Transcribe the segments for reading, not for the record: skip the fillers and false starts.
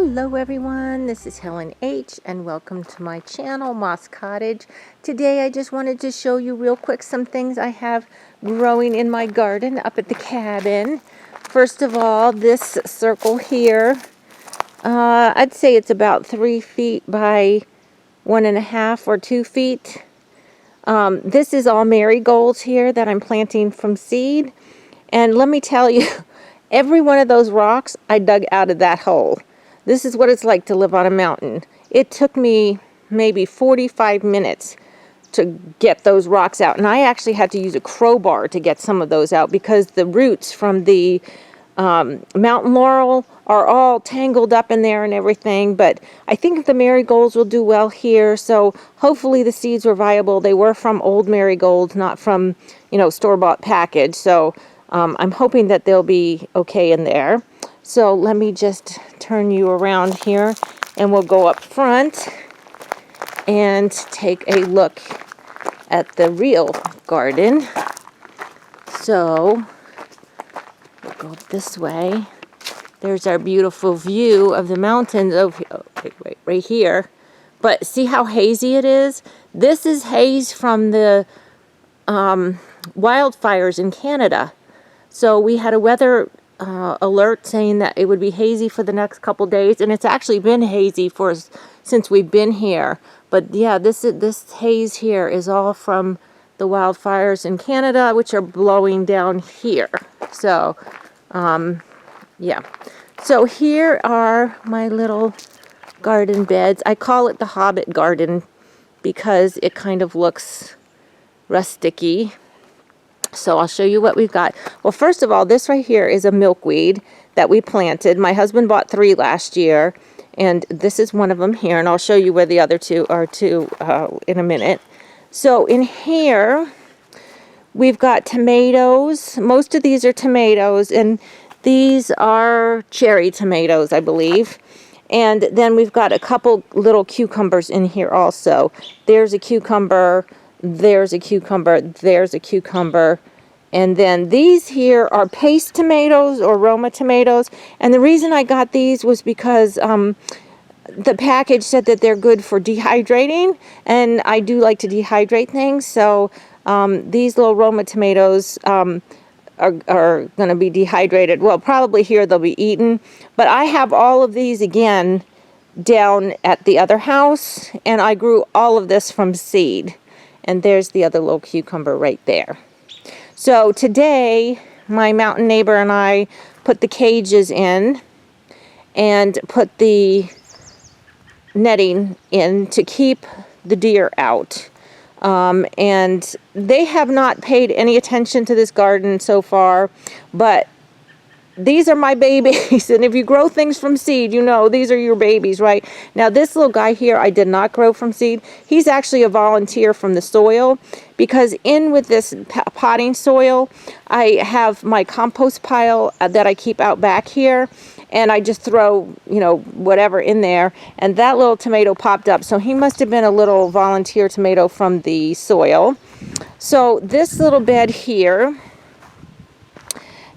Hello everyone, this is Helen H. and welcome to my channel, Moss Cottage. Today I just wanted to show you real quick some things I have growing in my garden up at the cabin. First of all, this circle here, I'd say it's about 3 feet by 1.5 or 2 feet. This is all marigolds here that I'm planting from seed. And let me tell you, every one of those rocks I dug out of that hole. This is what it's like to live on a mountain. It took me maybe 45 minutes to get those rocks out. And I actually had to use a crowbar to get some of those out because the roots from the mountain laurel are all tangled up in there and everything. But I think the marigolds will do well here. So hopefully the seeds were viable. They were from old marigolds, not from, store-bought package. So I'm hoping that they'll be okay in there. So let me just turn you around here and we'll go up front and take a look at the real garden. So we'll go up this way. There's our beautiful view of the mountains right here. But see how hazy it is? This is haze from the wildfires in Canada. So we had a weather alert saying that it would be hazy for the next couple days, and it's actually been hazy since we've been here. But yeah, this haze here is all from the wildfires in Canada, which are blowing down here. So yeah, so here are my little garden beds. I call it the Hobbit garden because it kind of looks rusticy. So I'll show you what we've got. Well, first of all, this right here is a milkweed that we planted. My husband bought 3 last year, and this is one of them here, and I'll show you where the other 2 are too in a minute. So in here, we've got tomatoes. Most of these are tomatoes, and these are cherry tomatoes, I believe. And then we've got a couple little cucumbers in here also. There's a cucumber. There's a cucumber, there's a cucumber, and then these here are paste tomatoes or Roma tomatoes. And the reason I got these was because the package said that they're good for dehydrating, and I do like to dehydrate things. So these little Roma tomatoes are going to be dehydrated. Well, probably here they'll be eaten, but I have all of these again down at the other house, and I grew all of this from seed. And there's the other little cucumber right there. So today, my mountain neighbor and I put the cages in and put the netting in to keep the deer out. And they have not paid any attention to this garden so far, but these are my babies, and if you grow things from seed, these are your babies, right? Now, this little guy here, I did not grow from seed. He's actually a volunteer from the soil, because in with this potting soil, I have my compost pile that I keep out back here, and I just throw, whatever in there, and that little tomato popped up. So he must have been a little volunteer tomato from the soil. So this little bed here,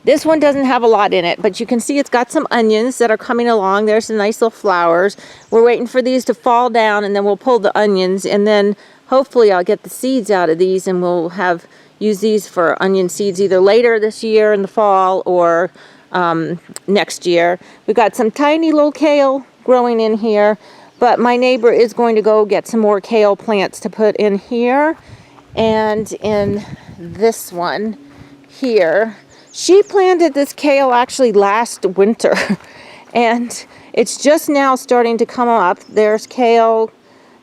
this one doesn't have a lot in it, but you can see it's got some onions that are coming along. There's some nice little flowers. We're waiting for these to fall down, and then we'll pull the onions, and then hopefully I'll get the seeds out of these, and we'll use these for onion seeds either later this year in the fall or next year. We've got some tiny little kale growing in here, but my neighbor is going to go get some more kale plants to put in here. And in this one here, she planted this kale actually last winter, and it's just now starting to come up. There's kale.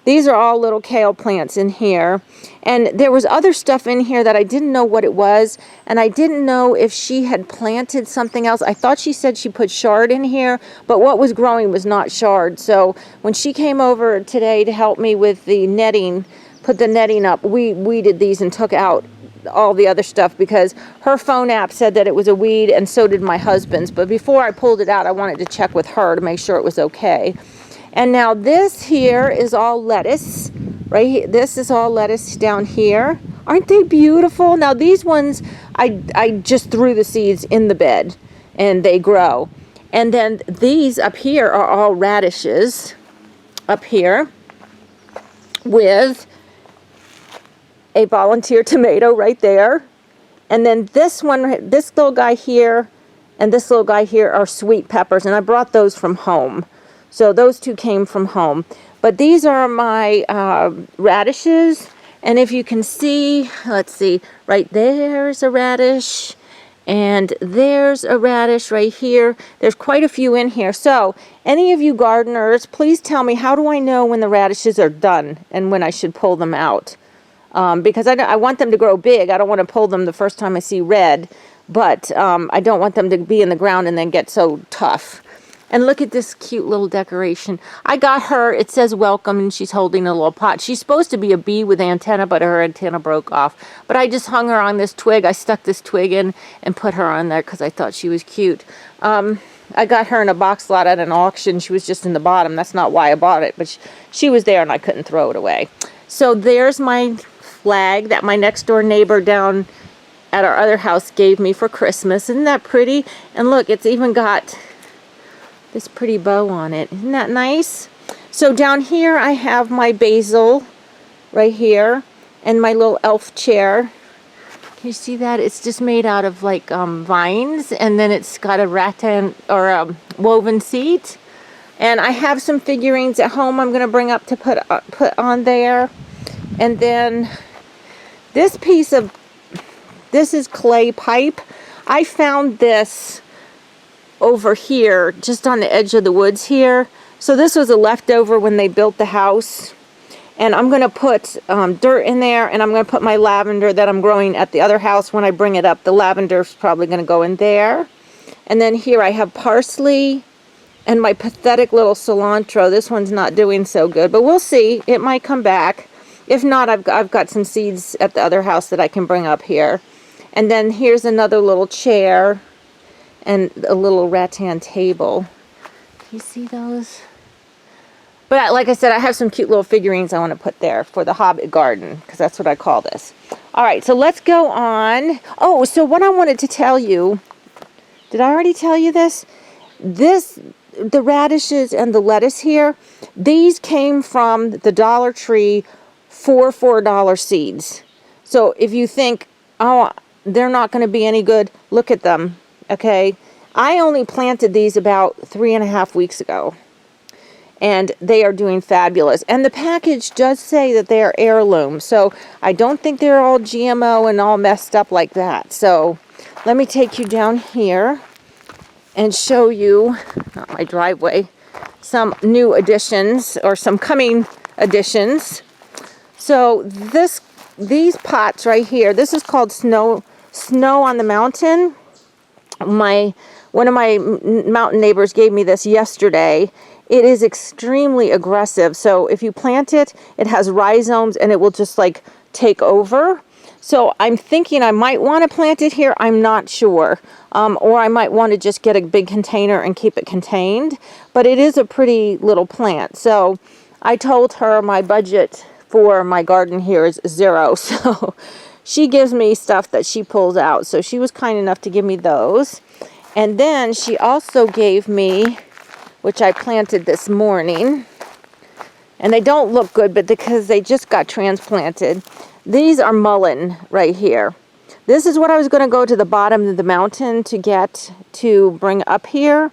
These are all little kale plants in here. And there was other stuff in here that I didn't know what it was, and I didn't know if she had planted something else. I thought she said she put chard in here, but what was growing was not chard. So when she came over today to help me with the netting, put the netting up, we weeded these and took out all the other stuff because her phone app said that it was a weed, and so did my husband's. But before I pulled it out, I wanted to check with her to make sure it was okay. And now this here is all lettuce, right here. This is all lettuce down here. Aren't they beautiful? Now these ones, I just threw the seeds in the bed and they grow. And then these up here are all radishes up here with a volunteer tomato right there. And then this one, this little guy here and this little guy here are sweet peppers, and I brought those from home. So those two came from home. But these are my radishes, and if you can see, let's see, right there's a radish, and there's a radish right here. There's quite a few in here. So any of you gardeners, please tell me, how do I know when the radishes are done and when I should pull them out? Because I want them to grow big. I don't want to pull them the first time I see red, but I don't want them to be in the ground and then get so tough. And look at this cute little decoration. I got her, it says welcome, and she's holding a little pot. She's supposed to be a bee with antenna, but her antenna broke off. But I just hung her on this twig. I stuck this twig in and put her on there because I thought she was cute. I got her in a box lot at an auction. She was just in the bottom. That's not why I bought it, but she was there and I couldn't throw it away. So there's my flag that my next door neighbor down at our other house gave me for Christmas. Isn't that pretty? And look, it's even got this pretty bow on it. Isn't that nice? So down here I have my basil right here and my little elf chair. Can you see that? It's just made out of like vines, and then it's got a rattan or a woven seat. And I have some figurines at home I'm going to bring up to put on there. And then this this is clay pipe. I found this over here, just on the edge of the woods here. So this was a leftover when they built the house. And I'm going to put dirt in there, and I'm going to put my lavender that I'm growing at the other house when I bring it up. The lavender's probably going to go in there. And then here I have parsley and my pathetic little cilantro. This one's not doing so good, but we'll see. It might come back. If not, I've got some seeds at the other house that I can bring up here. And then here's another little chair and a little rattan table. Do you see those? But like I said, I have some cute little figurines I want to put there for the Hobbit garden, because that's what I call this. All right, so let's go on. Oh, so what I wanted to tell you, did I already tell you this? The radishes and the lettuce here, these came from the Dollar Tree for $4 seeds. So if you think, oh, they're not going to be any good, look at them, okay? I only planted these about 3.5 weeks ago, and they are doing fabulous. And the package does say that they are heirloom, so I don't think they're all GMO and all messed up like that. So let me take you down here and show you, not my driveway, some new additions, or some coming additions. So these pots right here, this is called Snow on the Mountain. One of my mountain neighbors gave me this yesterday. It is extremely aggressive. So if you plant it, it has rhizomes and it will just like take over. So I'm thinking I might want to plant it here. I'm not sure. Or I might want to just get a big container and keep it contained. But it is a pretty little plant. So I told her my budget for my garden here is $0. So she gives me stuff that she pulls out. So she was kind enough to give me those. And then she also gave me, which I planted this morning, and they don't look good, but because they just got transplanted, these are mullein right here. This is what I was going to go to the bottom of the mountain to get to bring up here.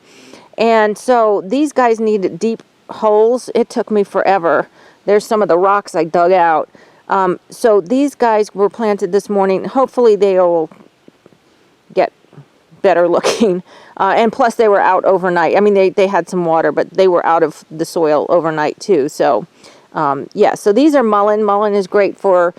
And so these guys need deep holes. It took me forever. There's some of the rocks I dug out. So these guys were planted this morning. Hopefully they will get better looking. And plus they were out overnight. I mean, they had some water, but they were out of the soil overnight too. So yeah, so these are mullein. Mullein is great for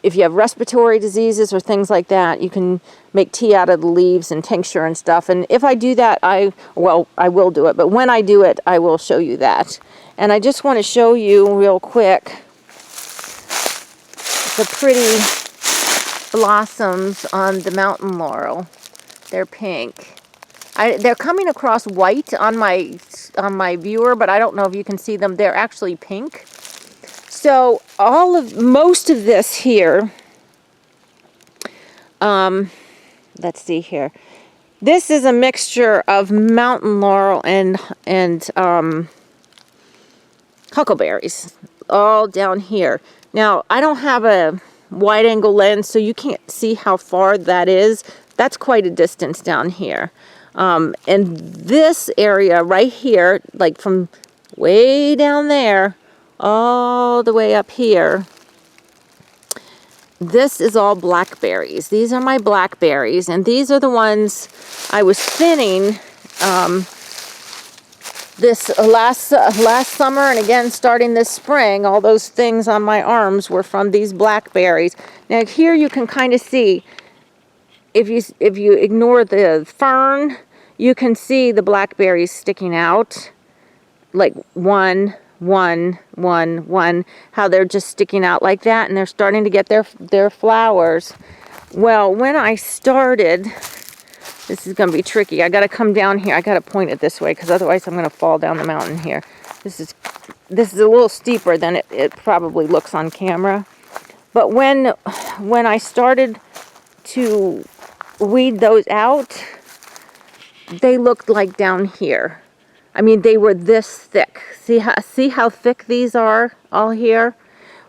if you have respiratory diseases or things like that. You can make tea out of the leaves and tincture and stuff. And if I do that, I will do it. But when I do it, I will show you that. And I just want to show you real quick the pretty blossoms on the mountain laurel. They're pink. They're coming across white on my viewer, but I don't know if you can see them. They're actually pink. So most of this here, let's see here. This is a mixture of mountain laurel and huckleberries all down here. Now, I don't have a wide angle lens, so you can't see how far that is. That's quite a distance down here. And this area right here, like from way down there all the way up here, this is all blackberries. These are my blackberries, and these are the ones I was thinning this last summer, and again starting this spring. All those things on my arms were from these blackberries. Now here you can kind of see, if you ignore the fern, you can see the blackberries sticking out, like one, how they're just sticking out like that, and they're starting to get their flowers. Well, when I started, this is going to be tricky. I got to come down here. I got to point it this way, because otherwise I'm going to fall down the mountain here. This is a little steeper than it probably looks on camera. But when I started to weed those out, they looked like down here. I mean, they were this thick. See how thick these are all here?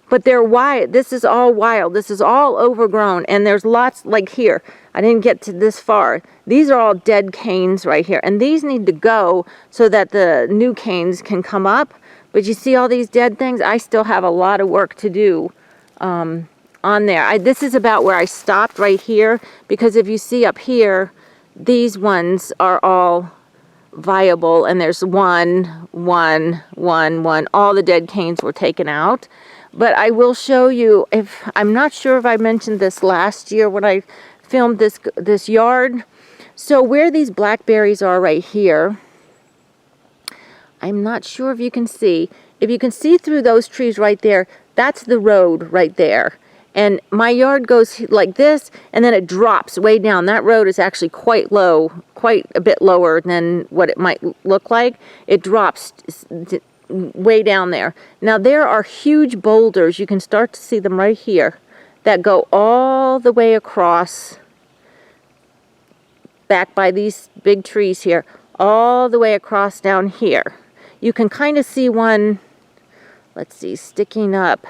But they're wild. This is all wild. This is all overgrown. And there's lots, like here. I didn't get to this far. These are all dead canes right here. And these need to go so that the new canes can come up. But you see all these dead things? I still have a lot of work to do on there. This is about where I stopped right here. Because if you see up here, these ones are all viable, and there's one. All the dead canes were taken out. But I will show you, I'm not sure if I mentioned this last year when I filmed this yard. So where these blackberries are right here, I'm not sure if you can see. If you can see through those trees right there, that's the road right there. And my yard goes like this, and then it drops way down. That road is actually quite low, quite a bit lower than what it might look like. It drops way down there. Now there are huge boulders, you can start to see them right here, that go all the way across, back by these big trees here, all the way across down here. You can kind of see one, let's see, sticking up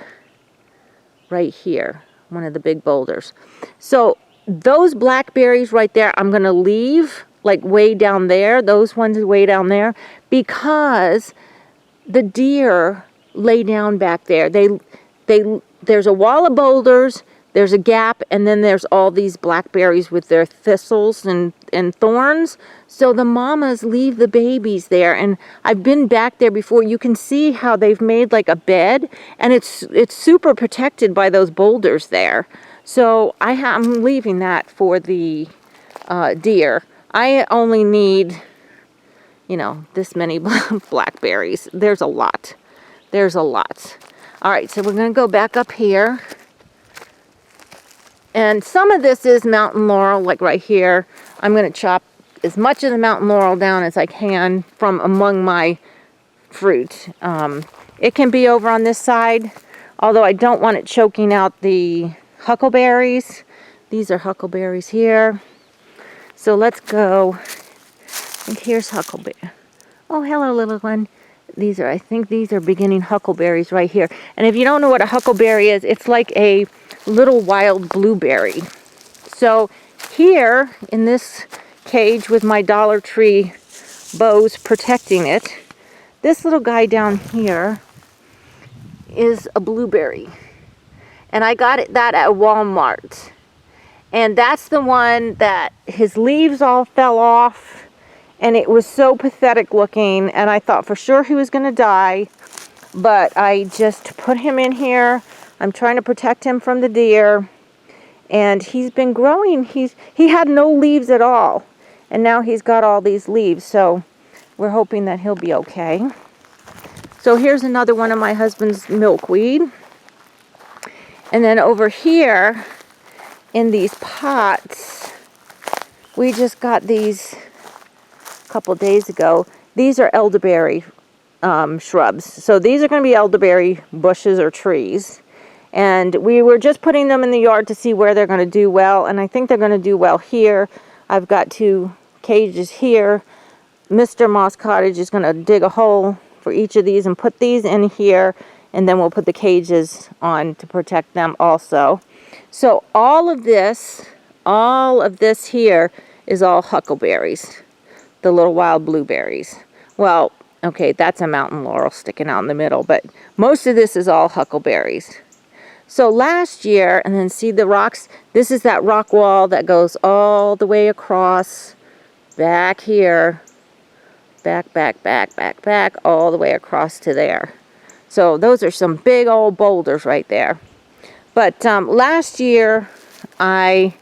right here, one of the big boulders. So those blackberries right there, I'm going to leave like way down there, those ones way down there, because the deer lay down back there. There's a wall of boulders, there's a gap, and then there's all these blackberries with their thistles and thorns. So the mamas leave the babies there, and I've been back there before. You can see how they've made like a bed, and it's super protected by those boulders there. So I'm leaving that for the deer. I only need, this many blackberries. There's a lot. There's a lot. All right, so we're going to go back up here. And some of this is mountain laurel, like right here. I'm going to chop as much of the mountain laurel down as I can from among my fruit. It can be over on this side, although I don't want it choking out the huckleberries. These are huckleberries here. So let's go. I think here's huckleberry. Oh, hello, little one. I think these are beginning huckleberries right here. And if you don't know what a huckleberry is, it's like a little wild blueberry. So here in this cage with my Dollar Tree bows protecting it, this little guy down here is a blueberry. And I got that at Walmart. And that's the one that his leaves all fell off, and it was so pathetic looking, and I thought for sure he was going to die. But I just put him in here. I'm trying to protect him from the deer. And he's been growing. He had no leaves at all. And now he's got all these leaves. So we're hoping that he'll be okay. So here's another one of my husband's milkweed. And then over here in these pots, we just got these a couple days ago. These are elderberry shrubs. So these are going to be elderberry bushes or trees. And we were just putting them in the yard to see where they're going to do well. And I think they're going to do well here. I've got to cages here. Mr. Moss Cottage is going to dig a hole for each of these and put these in here, and then we'll put the cages on to protect them also. So all of this here is all huckleberries, the little wild blueberries. Well, okay, that's a mountain laurel sticking out in the middle, but most of this is all huckleberries. So last year, and then see the rocks, this is that rock wall that goes all the way across, back here, back, all the way across to there. So those are some big old boulders right there. But last year, I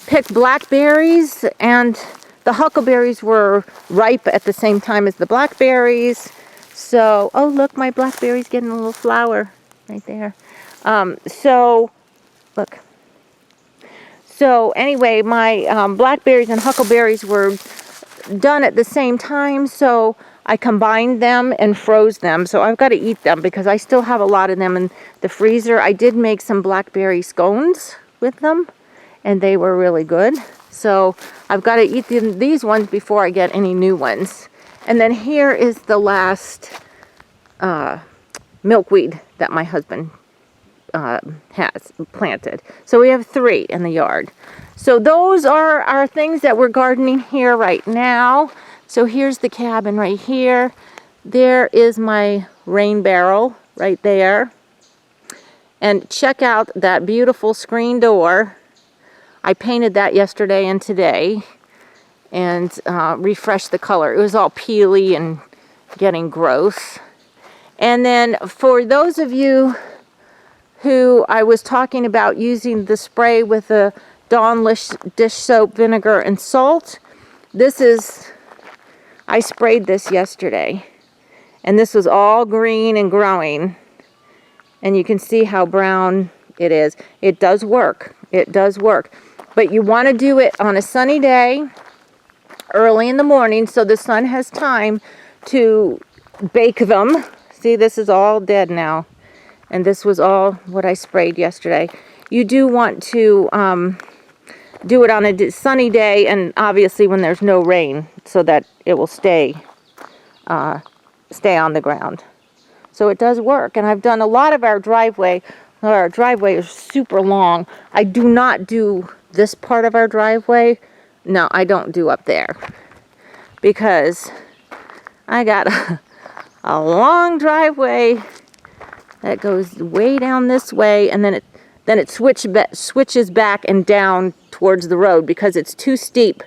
picked blackberries, and the huckleberries were ripe at the same time as the blackberries. So, oh look, my blackberry's getting a little flower right there. Look. So anyway, my blackberries and huckleberries were done at the same time, so I combined them and froze them. So I've got to eat them because I still have a lot of them in the freezer. I did make some blackberry scones with them, and they were really good. So I've got to eat these ones before I get any new ones. And then here is the last milkweed that my husband has planted. So we have 3 in the yard. So those are our things that we're gardening here right now. So here's the cabin right here. There is my rain barrel right there. And check out that beautiful screen door. I painted that yesterday and today and refreshed the color. It was all peely and getting gross. And then for those of you who I was talking about using the spray with the Dawn dish soap, vinegar, and salt, I sprayed this yesterday. And this was all green and growing. And you can see how brown it is. It does work. It does work. But you want to do it on a sunny day, early in the morning, so the sun has time to bake them. See, this is all dead now. And this was all what I sprayed yesterday. You do want to do it on a sunny day, and obviously when there's no rain, so that it will stay on the ground. So it does work. And I've done a lot of our driveway. Our driveway is super long. I do not do this part of our driveway. No, I don't do up there, because I got a long driveway that goes way down this way, and then it switches back and down towards the road because it's too steep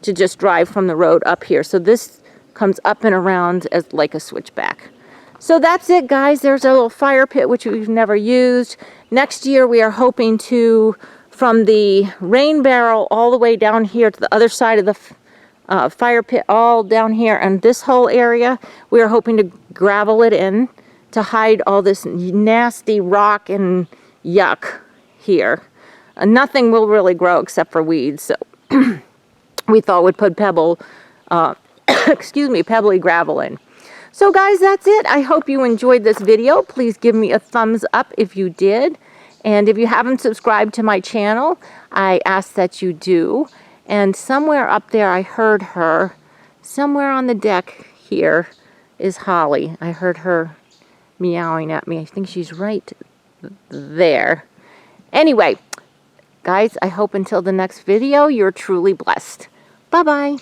to just drive from the road up here. So this comes up and around as like a switchback. So that's it, guys. There's a little fire pit which we've never used. Next year we are hoping to, from the rain barrel all the way down here to the other side of the fire pit, all down here, and this whole area, we are hoping to gravel it in to hide all this nasty rock and yuck here. Nothing will really grow except for weeds, so we thought we'd put pebbly gravel in. So guys, that's it. I hope you enjoyed this video. Please give me a thumbs up if you did. And if you haven't subscribed to my channel, I ask that you do. And somewhere up there, I heard her. Somewhere on the deck here is Holly. I heard her meowing at me. I think she's right there. Anyway, guys, I hope until the next video, you're truly blessed. Bye-bye.